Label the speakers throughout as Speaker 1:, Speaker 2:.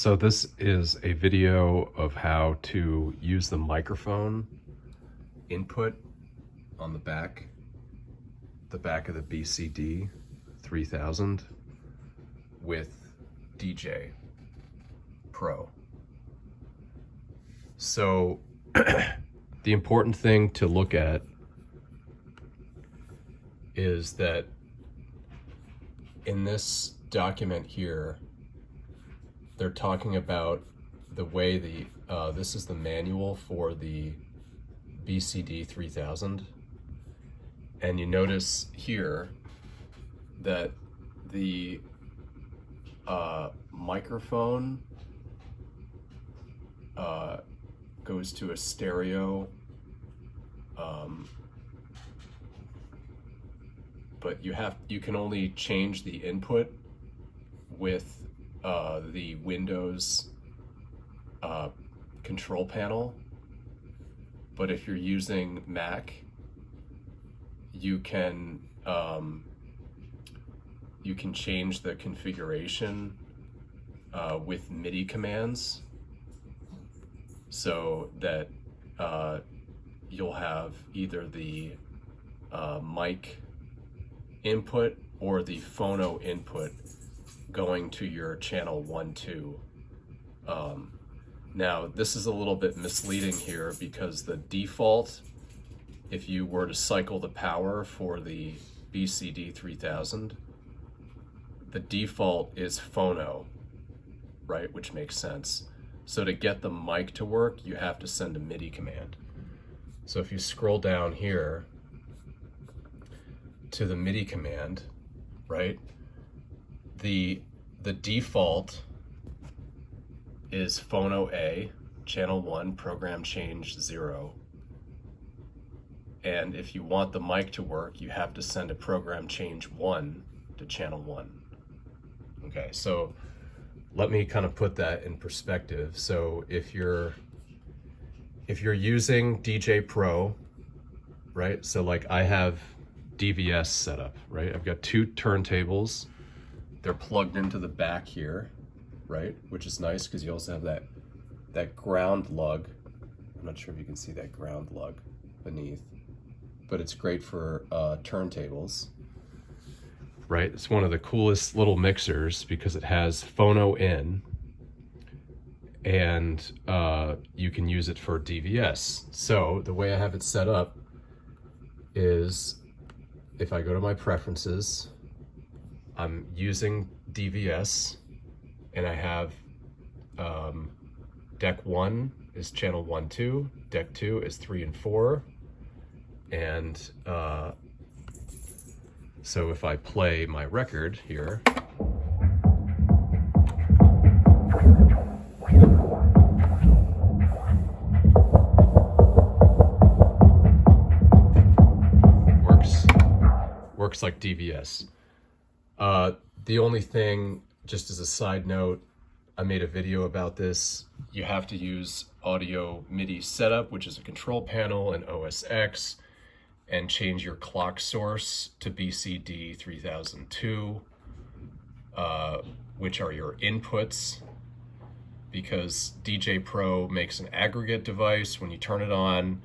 Speaker 1: So this is a video of how to use the microphone input on the back of the BCD3000 with DJay Pro. So the important thing to look at is that in this document here, they're talking about the way this is the manual for the BCD3000, and you notice here that the microphone goes to a stereo, but you can only change the input with the Windows control panel. But if you're using Mac, you can change the configuration with MIDI commands, so that you'll have either the mic input or the phono input going to your channel 1, 2. Now this is a little bit misleading here, because the default, if you were to cycle the power for the BCD3000, the default is phono, right? Which makes sense. So to get the mic to work, you have to send a MIDI command. So if you scroll down here to the MIDI command, right? The default is Phono A, channel 1, program change 0. And if you want the mic to work, you have to send a program change 1 to channel 1. Okay, so let me kind of put that in perspective. So if you're using DJay Pro, right? So like I have DVS set up, right? I've got 2 turntables. They're plugged into the back here, right? Which is nice, because you also have that ground lug. I'm not sure if you can see that ground lug beneath, but it's great for turntables, right? It's one of the coolest little mixers because it has phono in, and you can use it for DVS. So the way I have it set up is, if I go to my preferences, I'm using DVS, and I have deck 1 is channel 1, 2, deck 2 is 3 and 4, and so if I play my record here, works like DVS. The only thing, just as a side note, I made a video about this. You have to use audio MIDI setup, which is a control panel in OS X, and change your clock source to BCD3002, which are your inputs, because DJay Pro makes an aggregate device when you turn it on,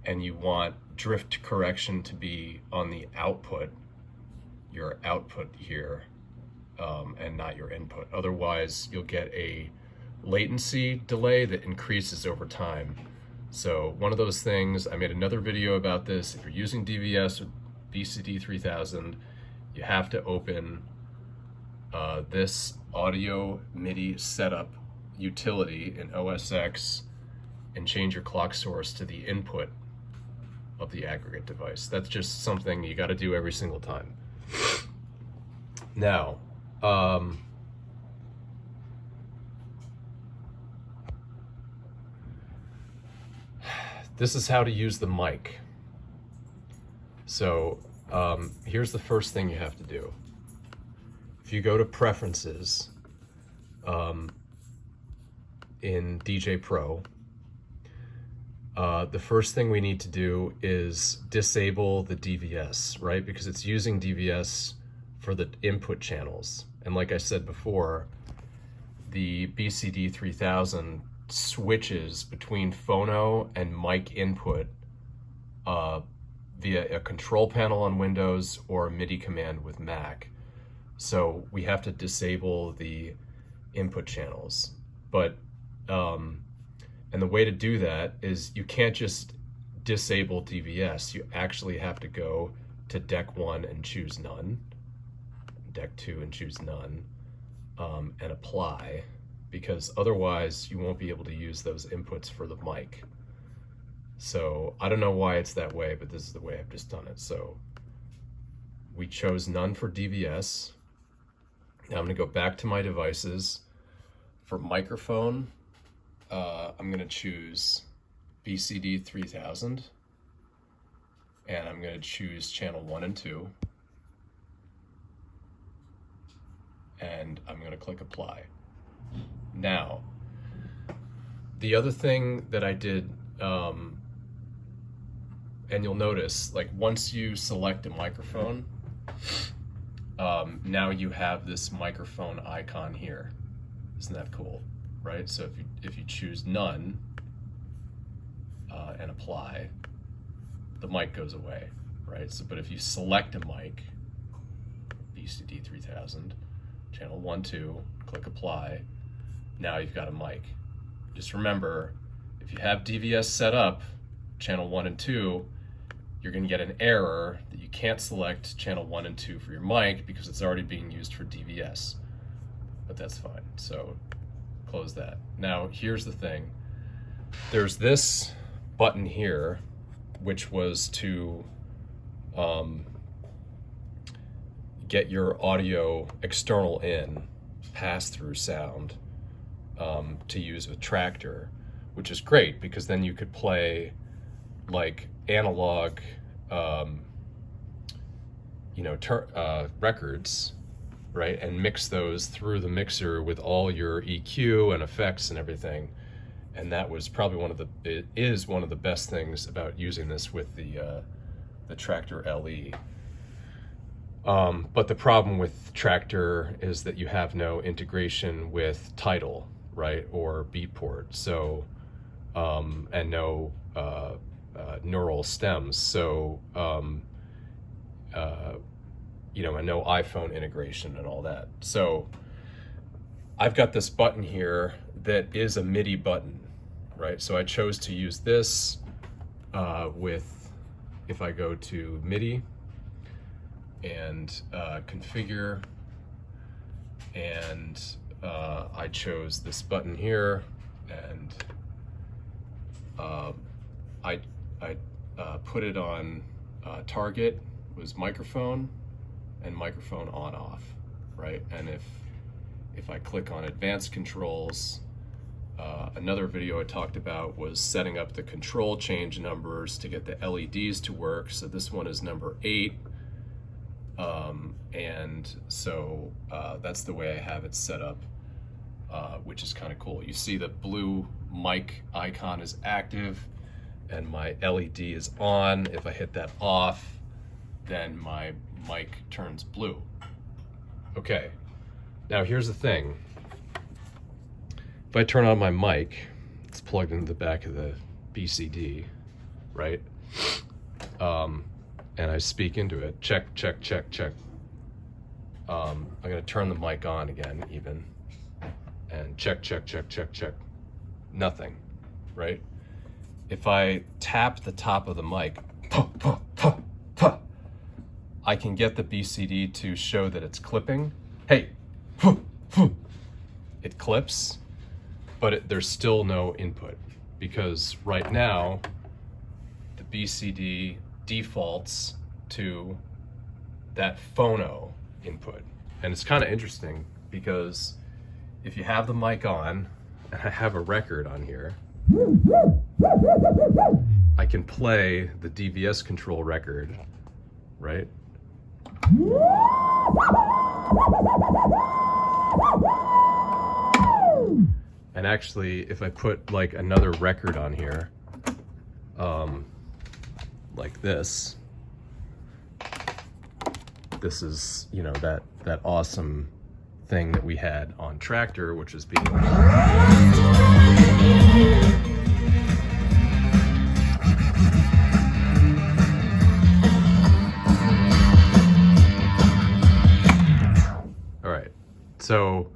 Speaker 1: and you want drift correction to be on the output, your output here, and not your input. Otherwise, you'll get a latency delay that increases over time. So one of those things, I made another video about this. If you're using DVS with BCD3000, you have to open this audio MIDI setup utility in OS X and change your clock source to the input of the aggregate device. That's just something you got to do every single time. Now, this is how to use the mic. So here's the first thing you have to do. If you go to Preferences in DJay Pro, the first thing we need to do is disable the DVS, right? Because it's using DVS for the input channels. And like I said before, the BCD3000 switches between phono and mic input via a control panel on Windows or a MIDI command with Mac. So we have to disable the input channels. But, and the way to do that is you can't just disable DVS. You actually have to go to deck 1 and choose none, deck 2 and choose none, and apply, because otherwise you won't be able to use those inputs for the mic. So I don't know why it's that way, but this is the way I've just done it. So we chose none for DVS. Now I'm gonna go back to my devices. For microphone, I'm gonna choose BCD3000, and I'm gonna choose channel 1 and 2, and I'm gonna click apply. Now, the other thing that I did, and you'll notice, like once you select a microphone, now you have this microphone icon here. Isn't that cool, right? So if you choose none and apply, the mic goes away, right? So, but if you select a mic, BCD3000, channel 1, 2, click apply, now you've got a mic. Just remember, if you have DVS set up, channel 1 and 2, you're gonna get an error that you can't select channel 1 and 2 for your mic because it's already being used for DVS. But that's fine, so close that. Now, here's the thing. There's this button here, which was to get your audio external in, pass-through sound, to use with Traktor, which is great because then you could play like analog, records, right, and mix those through the mixer with all your EQ and effects and everything. And that was probably it is one of the best things about using this with the Traktor LE. But the problem with Traktor is that you have no integration with Tidal, right, or Beatport, so and no neural stems, so and no iPhone integration and all that. So I've got this button here that is a MIDI button, right? So I chose to use this if I go to MIDI and configure, and I chose this button here, and I put it on target was microphone and microphone on off, right? And if I click on advanced controls, another video I talked about was setting up the control change numbers to get the LEDs to work. So this one is number 8. And so that's the way I have it set up, which is kind of cool. You see the blue mic icon is active and my LED is on. If I hit that off, then my mic turns blue. Okay, now here's the thing. If I turn on my mic, it's plugged into the back of the BCD, right? And I speak into it, check, check, check, check. I'm gonna turn the mic on again even, and check, check, check, check, check. Nothing, right? If I tap the top of the mic, puh, puh, puh, puh, I can get the BCD to show that it's clipping. Hey, puh, puh. It clips, but there's still no input because right now the BCD defaults to that phono input. And it's kind of interesting because if you have the mic on, and I have a record on here, I can play the DVS control record, right? And actually, if I put like another record on here, like this is, that awesome thing that we had on Tractor, which is being so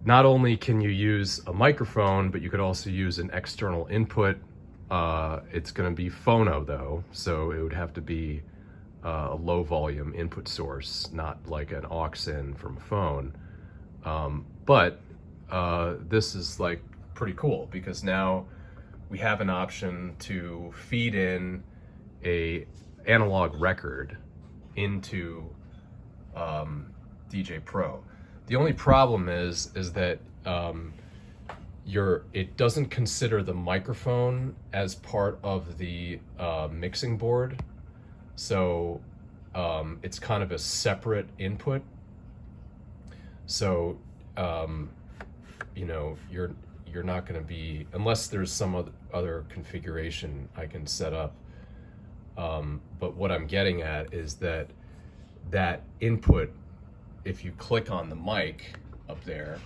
Speaker 1: not only can you use a microphone, but you could also use an external input. It's going to be phono though, so it would have to be a low volume input source, not like an aux in from a phone. But this is like pretty cool because now we have an option to feed in a analog record into DJay Pro. The only problem is that it doesn't consider the microphone as part of the mixing board, so it's kind of a separate input. So you know, you're not going to be, unless there's some other configuration I can set up. But what I'm getting at is that input, if you click on the mic up there,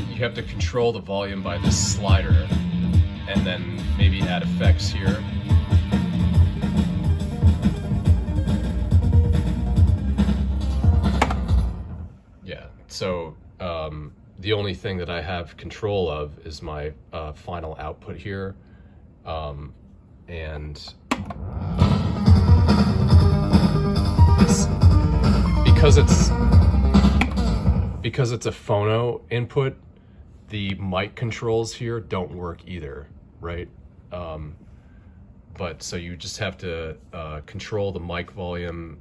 Speaker 1: you have to control the volume by this slider and then maybe add effects here. Yeah, so the only thing that I have control of is my final output here, and because it's a phono input, the mic controls here don't work either, right? But so you just have to control the mic volume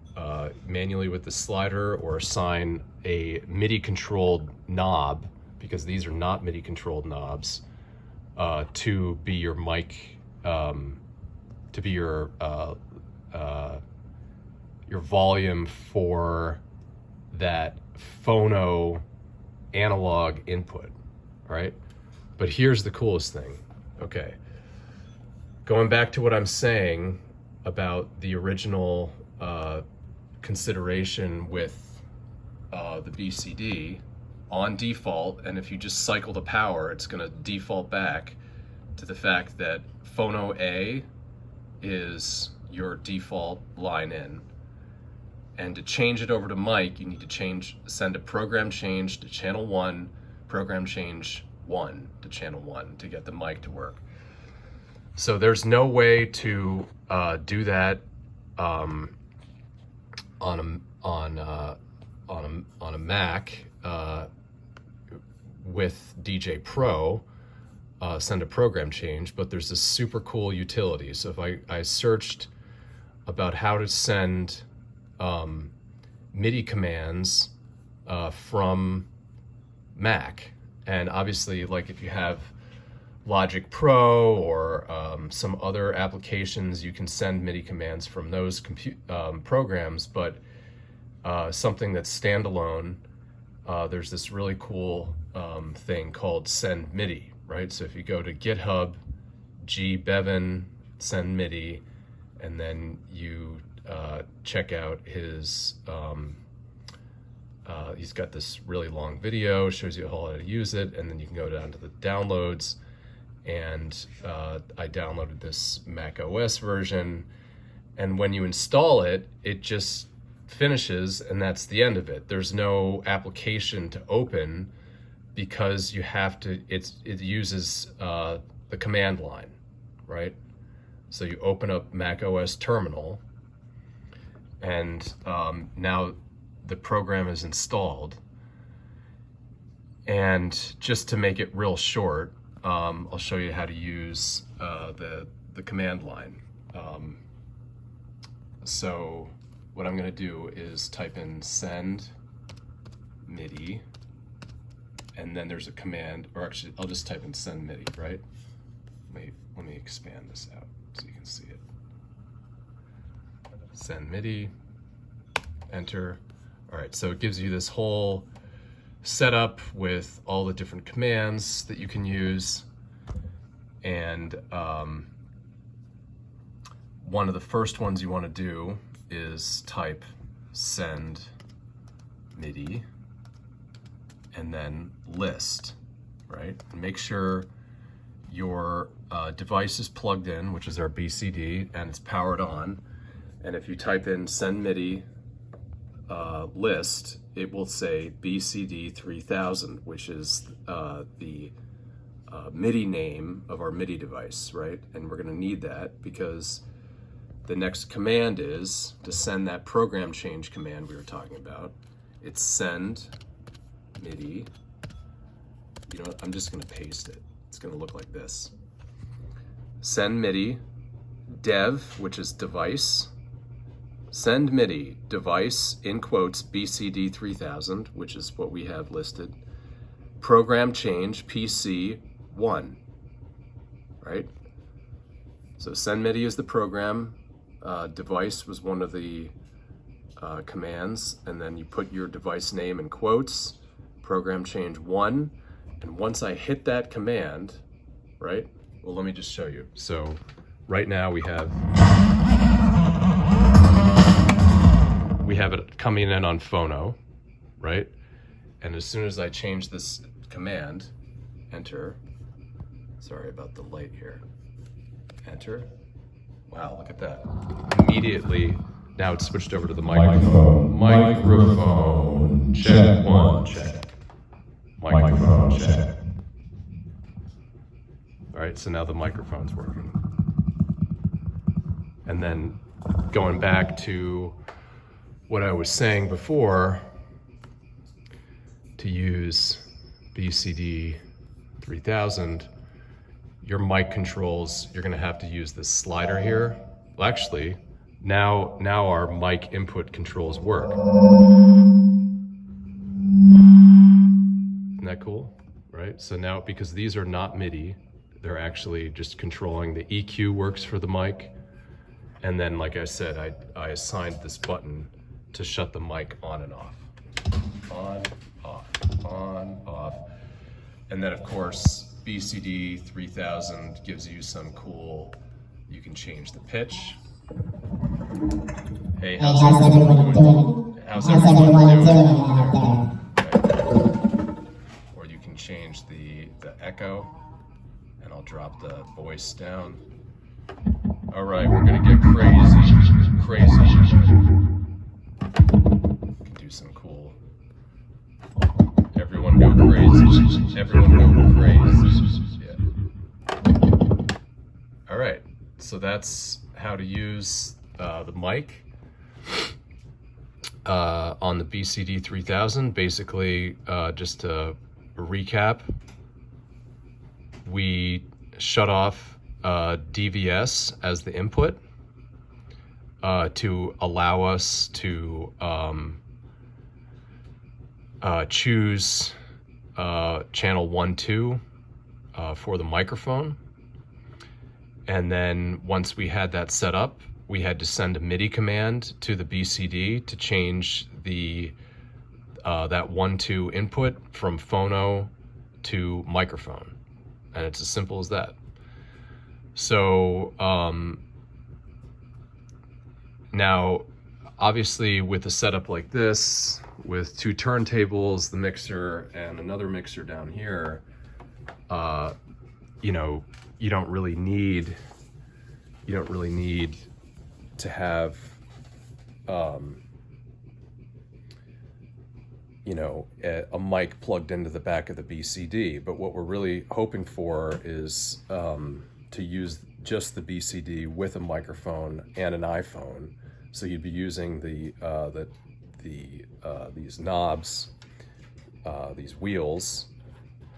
Speaker 1: manually with the slider, or assign a MIDI controlled knob, because these are not MIDI controlled knobs, to be your mic, to be your volume for that phono analog input, right? But here's the coolest thing. Okay, going back to what I'm saying about the original consideration with the BCD on default, and if you just cycle the power, it's going to default back to the fact that Phono A is your default line in. And to change it over to mic, you need to send a program change to channel 1, program change 1 to channel 1 to get the mic to work. So there's no way to do that on a Mac with DJay Pro, send a program change, but there's this super cool utility. So if I searched about how to send MIDI commands from Mac, and obviously, like if you have Logic Pro or some other applications, you can send MIDI commands from those programs, but something that's standalone, there's this really cool thing called SendMIDI, right? So if you go to GitHub, gbevin, SendMIDI, and then you check out his, he's got this really long video, shows you how to use it, and then you can go down to the downloads, and I downloaded this MacOS version, and when you install it, it just finishes, and that's the end of it. There's no application to open because you have to, it uses the command line, right? So you open up macOS terminal, and now the program is installed. And just to make it real short, I'll show you how to use the command line. So what I'm going to do is type in send MIDI, and then there's a command, or actually I'll just type in send MIDI, right? Let me expand this out so you can see it. Send MIDI, enter. All right, so it gives you this whole setup with all the different commands that you can use. And one of the first ones you want to do is type send MIDI and then list, right? And make sure your device is plugged in, which is our BCD, and it's powered on. And if you type in SendMIDI list, it will say BCD3000, which is the MIDI name of our MIDI device, right? And we're going to need that because the next command is to send that program change command we were talking about. It's send MIDI. You know what? I'm just going to paste it. It's going to look like this. Send MIDI dev, which is device. Send MIDI device, in quotes, BCD3000, which is what we have listed. Program change PC1, right? So send MIDI is the program. Device was one of the commands, and then you put your device name in quotes, program change 1, and once I hit that command, right? Well, let me just show you. So right now we have it coming in on Phono, right? And as soon as I change this command, enter, sorry about the light here, enter. Wow, look at that. Immediately, now it's switched over to the microphone. Microphone, check, 1, check. Microphone, check. All right, so now the microphone's working. And then going back to what I was saying before, to use BCD3000, your mic controls, you're gonna have to use this slider here. Well, actually, now our mic input controls work. Isn't that cool, right? So now, because these are not MIDI, they're actually just controlling the EQ works for the mic. And then, like I said, I assigned this button to shut the mic on and off. On, off, on, off. And then of course, BCD3000 gives you some cool, you can change the pitch. Hey, how's everyone doing? How's everyone doing? Or you can change the echo, and I'll drop the voice down. All right, we're gonna get crazy. Can do some cool. Everyone go crazy. Everyone go crazy. Yeah. All right, so that's how to use the mic on the BCD3000. Basically, just to recap, we shut off DVS as the input to allow us to choose channel 1, 2 for the microphone. And then once we had that set up, we had to send a MIDI command to the BCD to change the that 1, 2 input from phono to microphone. And it's as simple as that. So now, obviously with a setup like this, with 2 turntables, the mixer, and another mixer down here, you know, you don't really need to have, you know, a mic plugged into the back of the BCD. But what we're really hoping for is to use just the BCD with a microphone and an iPhone. So you'd be using these knobs, these wheels,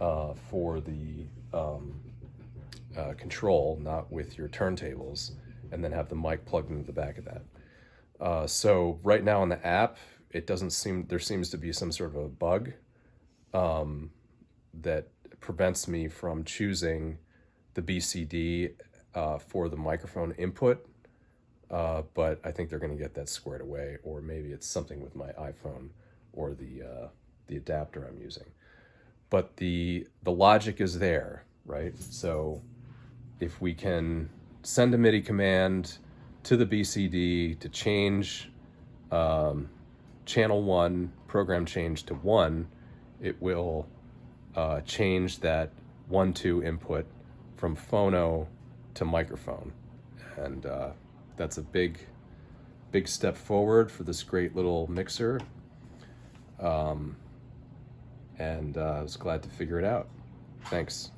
Speaker 1: for the control, not with your turntables, and then have the mic plugged into the back of that. So right now on the app, there seems to be some sort of a bug that prevents me from choosing the BCD for the microphone input, but I think they're going to get that squared away, or maybe it's something with my iPhone or the adapter I'm using. But the logic is there, right? So if we can send a MIDI command to the BCD to change channel 1, program change to 1, it will change that 1-2 input from phono to microphone. And that's a big step forward for this great little mixer. And I was glad to figure it out. Thanks.